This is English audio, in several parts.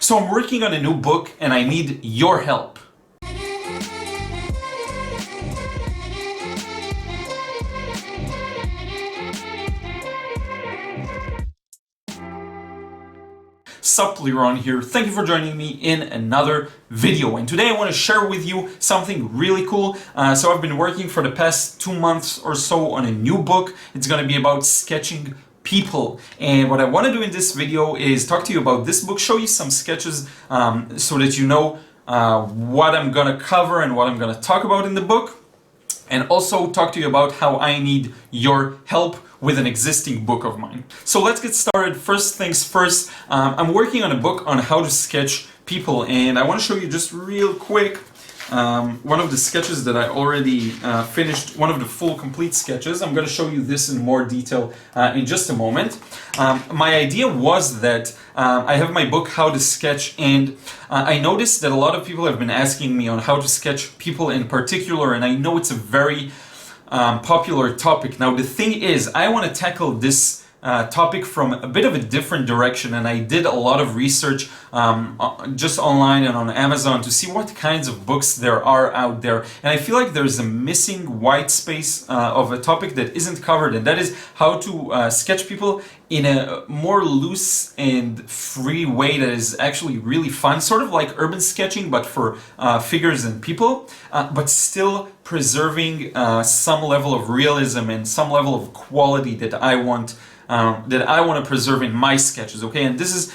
So I'm working on a new book and I need your help. Sup, Liron here. Thank you for joining me in another video. And today I want to share with you something really cool. So I've been working for the past 2 months or so on a new book. It's going to be about sketching people. And what I want to do in this video is talk to you about this book, show you some sketches so that you know what I'm going to cover and what I'm going to talk about in the book. And also talk to you about how I need your help with an existing book of mine. So let's get started. First things first, I'm working on a book on how to sketch people, and I want to show you just real quick one of the sketches that I already finished, one of the full complete sketches. I'm going to show you this in more detail in just a moment. My idea was that I have my book How to Sketch, and I noticed that a lot of people have been asking me on how to sketch people in particular, and I know it's a very popular topic. Now the thing is, I want to tackle this topic from a bit of a different direction, and I did a lot of research just online and on Amazon to see what kinds of books there are out there, and I feel like there's a missing white space of a topic that isn't covered, and that is how to sketch people in a more loose and free way that is actually really fun, sort of like urban sketching but for figures and people, but still preserving some level of realism and some level of quality that I want to preserve in my sketches, okay? And this is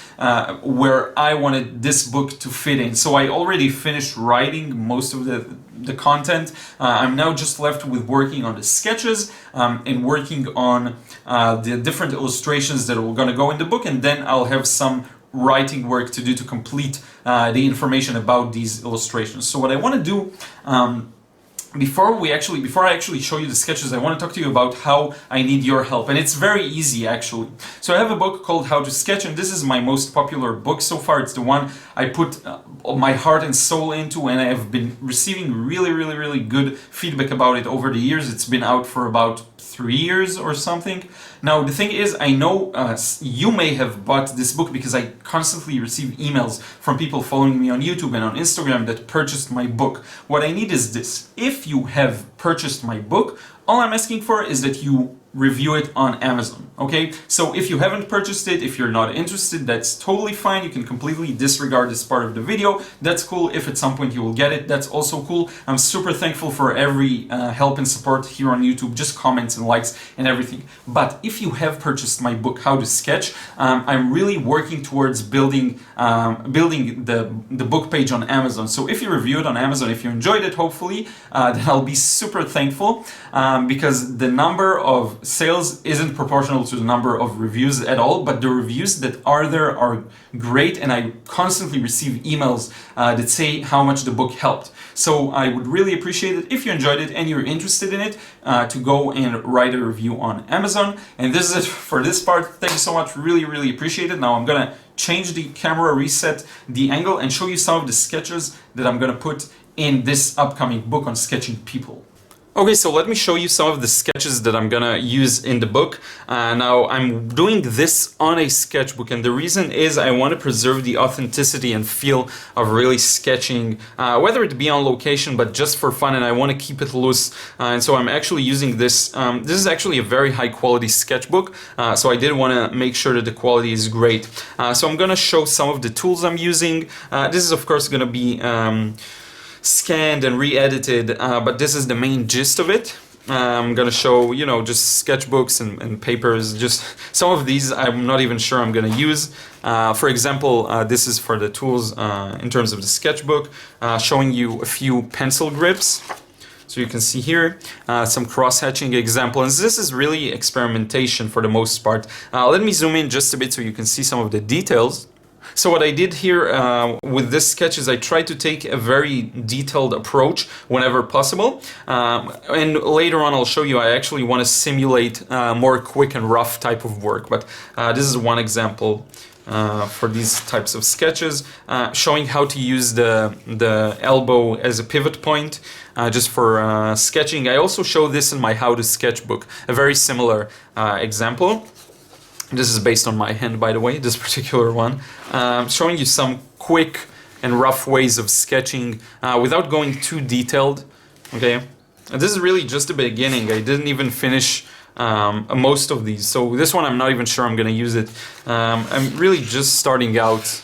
where I wanted this book to fit in. So I already finished writing most of the content. I'm now just left with working on the sketches and working on the different illustrations that are going to go in the book, and then I'll have some writing work to do to complete the information about these illustrations. So what I want to do before I actually show you the sketches, I want to talk to you about how I need your help, and it's very easy actually. So I have a book called How to Sketch, and this is my most popular book so far. It's the one I put my heart and soul into, and I have been receiving really good feedback about it over the years. It's been out for about 3 years or something. Now the thing is, I know you may have bought this book because I constantly receive emails from people following me on YouTube and on Instagram that purchased my book. What I need is this: if you have purchased my book, all I'm asking for is that you review it on Amazon, okay? So if you haven't purchased it, if you're not interested, that's totally fine. You can completely disregard this part of the video. That's cool. If at some point you will get it, that's also cool. I'm super thankful for every help and support here on YouTube, just comments and likes and everything. But if you have purchased my book, How to Sketch, I'm really working towards building the book page on Amazon. So if you review it on Amazon, if you enjoyed it, hopefully, then I'll be super thankful because the number of sales isn't proportional to the number of reviews at all, but the reviews that are there are great, and I constantly receive emails that say how much the book helped. So I would really appreciate it if you enjoyed it and you're interested in it to go and write a review on Amazon. And this is it for this part. Thank you so much, really appreciate it. Now I'm gonna change the camera, reset the angle, and show you some of the sketches that I'm gonna put in this upcoming book on sketching people. Okay, so let me show you some of the sketches that I'm gonna use in the book. Now, I'm doing this on a sketchbook, and the reason is I want to preserve the authenticity and feel of really sketching, whether it be on location, but just for fun, and I want to keep it loose. And so I'm actually using this. This is actually a very high quality sketchbook, so I did want to make sure that the quality is great. So I'm gonna show some of the tools I'm using. This is, of course, gonna be scanned and re-edited, but this is the main gist of it. I'm gonna show, you know, just sketchbooks and papers. Just some of these I'm not even sure I'm gonna use. For example, this is for the tools in terms of the sketchbook, showing you a few pencil grips. So you can see here some cross-hatching examples. This is really experimentation for the most part. Let me zoom in just a bit so you can see some of the details. So what I did here with this sketch is I tried to take a very detailed approach whenever possible, and later on I'll show you I actually want to simulate more quick and rough type of work, but this is one example for these types of sketches, showing how to use the elbow as a pivot point just for sketching. I also show this in my How to Sketch book, a very similar example. This is based on my hand, by the way, this particular one. Showing you some quick and rough ways of sketching without going too detailed. Okay, and this is really just the beginning. I didn't even finish most of these, so this one I'm not even sure I'm gonna use it. I'm really just starting out.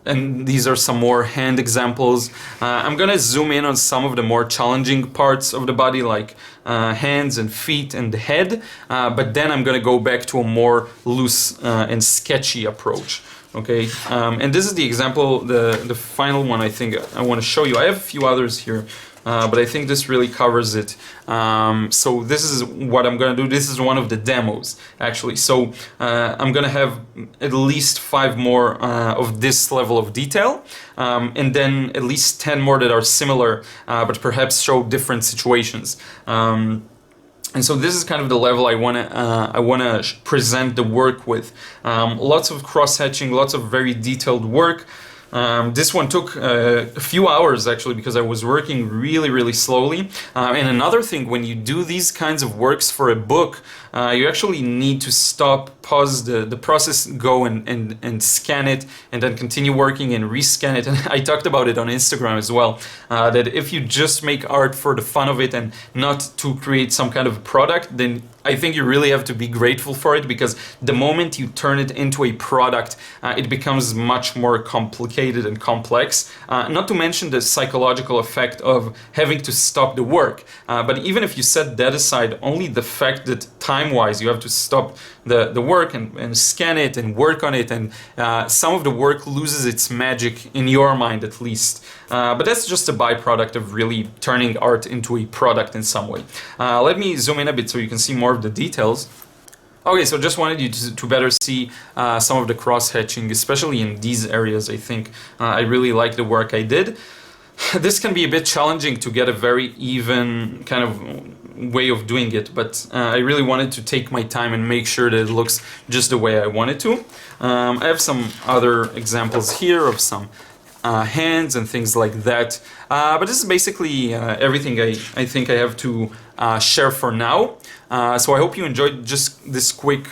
And these are some more hand examples. I'm gonna zoom in on some of the more challenging parts of the body, like hands and feet and the head, but then I'm gonna go back to a more loose and sketchy approach. Okay, and this is the example, the final one I think I want to show you. I have a few others here, but I think this really covers it. So this is what I'm gonna do. This is one of the demos, actually. So I'm gonna have at least 5 more of this level of detail, and then at least 10 more that are similar, but perhaps show different situations. And so this is kind of the level I wanna present the work with. Lots of cross-hatching, lots of very detailed work. This one took a few hours actually because I was working really slowly. And another thing, when you do these kinds of works for a book, you actually need to stop, pause the process, go and scan it, and then continue working and rescan it. And I talked about it on Instagram as well, that if you just make art for the fun of it and not to create some kind of product, then I think you really have to be grateful for it, because the moment you turn it into a product, it becomes much more complicated and complex. Not to mention the psychological effect of having to stop the work. But even if you set that aside, only the fact that time-wise you have to stop the work and scan it and work on it, and some of the work loses its magic in your mind at least. But that's just a byproduct of really turning art into a product in some way. Let me zoom in a bit so you can see more of the details. Okay, so just wanted you to better see some of the cross-hatching, especially in these areas. I think I really like the work I did. This can be a bit challenging to get a very even kind of way of doing it, but I really wanted to take my time and make sure that it looks just the way I wanted to. I have some other examples here of some hands and things like that, but this is basically everything I think I have to share for now. So I hope you enjoyed just this quick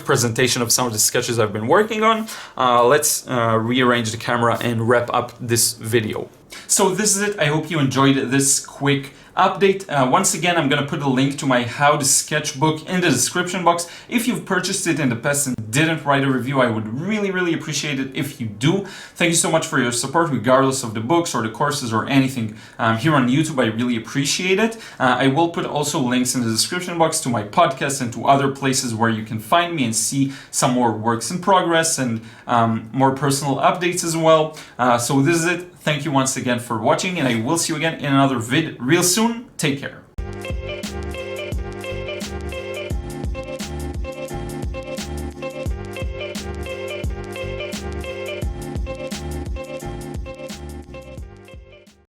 presentation of some of the sketches I've been working on. Let's rearrange the camera and wrap up this video. So this is it. I hope you enjoyed this quick update. Once again, I'm gonna put a link to my How to Sketch book in the description box. If you've purchased it in the past and didn't write a review, I would really appreciate it if you do. Thank you so much for your support, regardless of the books or the courses or anything here on YouTube. I really appreciate it. I will put also links in the description box to my podcast and to other places where you can find me and see some more works in progress and more personal updates as well. So this is it. Thank you once again for watching, and I will see you again in another vid real soon. Take care.